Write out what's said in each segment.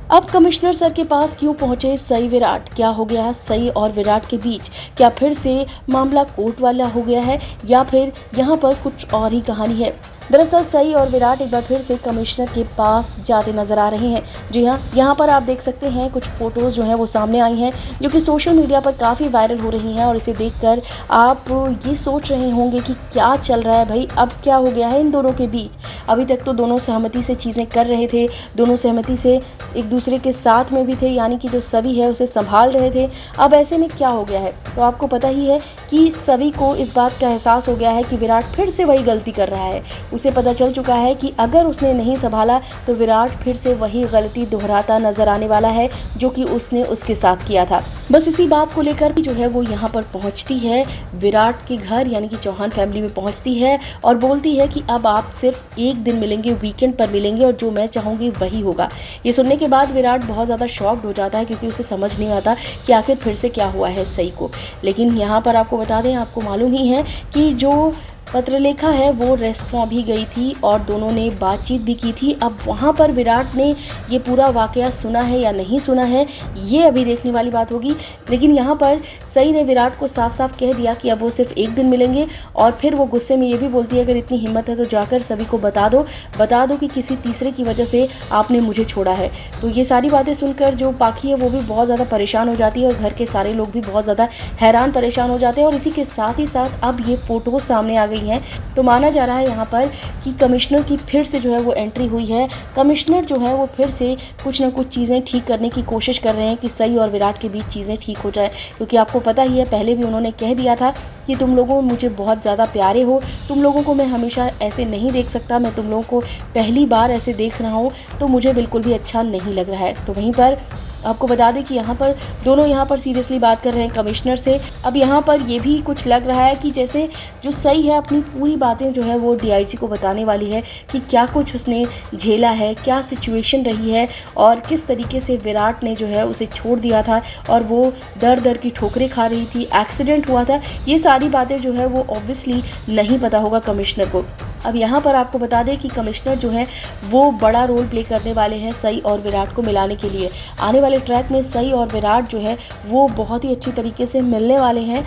अब commissioner sir के पास क्यों पहुंचे सई विराट? क्या हो गया है सई और विराट के बीच? क्या फिर से मामला कोर्ट वाला हो गया है या फिर यहाँ पर कुछ और ही कहानी है? दरअसल सई और विराट एक बार फिर से कमिश्नर के पास जाते नजर आ रहे हैं। जी हाँ, यहाँ पर आप देख सकते हैं कुछ फोटोज जो हैं वो सामने आई हैं जो कि सोशल मीडिया पर काफ़ी वायरल हो रही हैं और इसे देखकर आप ये सोच रहे होंगे कि क्या चल रहा है भाई, अब क्या हो गया है इन दोनों के बीच। अभी तक तो दोनों सहमति से चीज़ें कर रहे थे, दोनों सहमति से एक दूसरे के साथ में भी थे, यानी कि जो सभी है उसे संभाल रहे थे। अब ऐसे में क्या हो गया है? तो आपको पता ही है कि सभी को इस बात का एहसास हो गया है कि विराट फिर से वही गलती कर रहा है। उसे पता चल चुका है कि अगर उसने नहीं संभाला तो विराट फिर से वही गलती दोहराता नजर आने वाला है जो कि उसने उसके साथ किया था। बस इसी बात को लेकर भी जो है वो यहाँ पर पहुंचती है विराट के घर, यानी कि चौहान फैमिली में पहुंचती है और बोलती है कि अब आप सिर्फ एक दिन मिलेंगे, वीकेंड पर मिलेंगे और जो मैं चाहूंगी वही होगा। ये सुनने के बाद विराट बहुत ज़्यादा शॉक्ड हो जाता है क्योंकि उसे समझ नहीं आता कि आखिर फिर से क्या हुआ है सई को। लेकिन यहाँ पर आपको बता दें, आपको मालूम ही है कि जो पत्रलेखा है वो रेस्टोरेंट भी गई थी और दोनों ने बातचीत भी की थी। अब वहाँ पर विराट ने ये पूरा वाकया सुना है या नहीं सुना है, ये अभी देखने वाली बात होगी। लेकिन यहाँ पर सई ने विराट को साफ साफ कह दिया कि अब वो सिर्फ एक दिन मिलेंगे और फिर वो गुस्से में ये भी बोलती है अगर इतनी हिम्मत है तो जाकर सभी को बता दो कि किसी तीसरे की वजह से आपने मुझे छोड़ा है। तो ये सारी बातें सुनकर जो पाखी है वो भी बहुत ज़्यादा परेशान हो जाती है और घर के सारे लोग भी बहुत ज़्यादा हैरान परेशान हो जाते हैं। और इसी के साथ ही साथ अब ये फोटो सामने आ गई हैं, तो माना जा रहा है यहाँ पर कि कमिश्नर की फिर से जो है वो एंट्री हुई है। कमिश्नर जो है वो फिर से कुछ ना कुछ चीज़ें ठीक करने की कोशिश कर रहे हैं कि सई और विराट के बीच चीज़ें ठीक हो जाए, क्योंकि आपको पता ही है पहले भी उन्होंने कह दिया था कि तुम लोगों मुझे बहुत ज़्यादा प्यारे हो, तुम लोगों को मैं हमेशा ऐसे नहीं देख सकता, मैं तुम लोगों को पहली बार ऐसे देख रहा हूँ तो मुझे बिल्कुल भी अच्छा नहीं लग रहा है। तो वहीं पर आपको बता दें कि यहाँ पर दोनों यहाँ पर सीरियसली बात कर रहे हैं कमिश्नर से। अब यहाँ पर ये भी कुछ लग रहा है कि जैसे जो सई है अपनी पूरी बातें जो है वो डीआईजी को बताने वाली है कि क्या कुछ उसने झेला है, क्या सिचुएशन रही है और किस तरीके से विराट ने जो है उसे छोड़ दिया था और वो दर दर की ठोकरें खा रही थी, एक्सीडेंट हुआ था। ये सारी बातें जो है वो ऑब्वियसली नहीं पता होगा कमिश्नर को। अब यहाँ पर आपको बता दें कि कमिश्नर जो है वो बड़ा रोल प्ले करने वाले हैं सई और विराट को मिलाने के लिए। आने वाले ट्रैक में सई और विराट जो है वो बहुत ही अच्छी तरीके से मिलने वाले हैं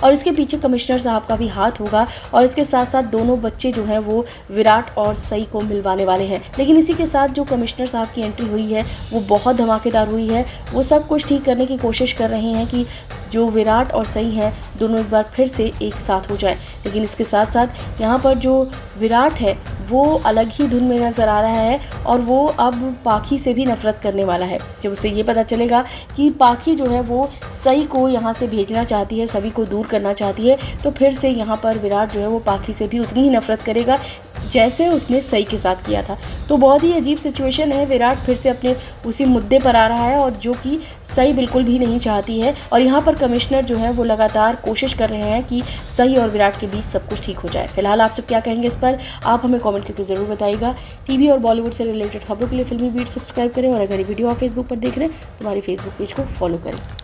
और इसके पीछे कमिश्नर साहब का भी हाथ होगा और इसके साथ साथ दोनों बच्चे जो हैं वो विराट और सई को मिलवाने वाले हैं। लेकिन इसी के साथ जो कमिश्नर साहब की एंट्री हुई है वो बहुत धमाकेदार हुई है। वो सब कुछ ठीक करने की कोशिश कर रहे हैं कि जो विराट और सई हैं दोनों एक बार फिर से एक साथ हो जाए। लेकिन इसके साथ साथ यहाँ पर जो विराट है वो अलग ही धुन में नज़र आ रहा है और वो अब पाखी से भी नफरत करने वाला है। जब उसे ये पता चलेगा कि पाखी जो है वो सई को यहाँ से भेजना चाहती है, सभी को दूर करना चाहती है, तो फिर से यहाँ पर विराट जो है वो पाखी से भी उतनी ही नफरत करेगा जैसे उसने सई के साथ किया था। तो बहुत ही अजीब सिचुएशन है। विराट फिर से अपने उसी मुद्दे पर आ रहा है और जो कि सई बिल्कुल भी नहीं चाहती है और यहाँ पर कमिश्नर जो है वो लगातार कोशिश कर रहे हैं कि सई और विराट के बीच सब कुछ ठीक हो जाए। फिलहाल आप सब क्या कहेंगे इस पर, आप हमें कमेंट करके ज़रूर बताइएगा। टीवी और बॉलीवुड से रिलेटेड खबरों के लिए फिल्मी बीट सब्सक्राइब करें और अगर ये वीडियो आप फेसबुक पर देख रहे हैं तो हमारे फेसबुक पेज को फॉलो करें।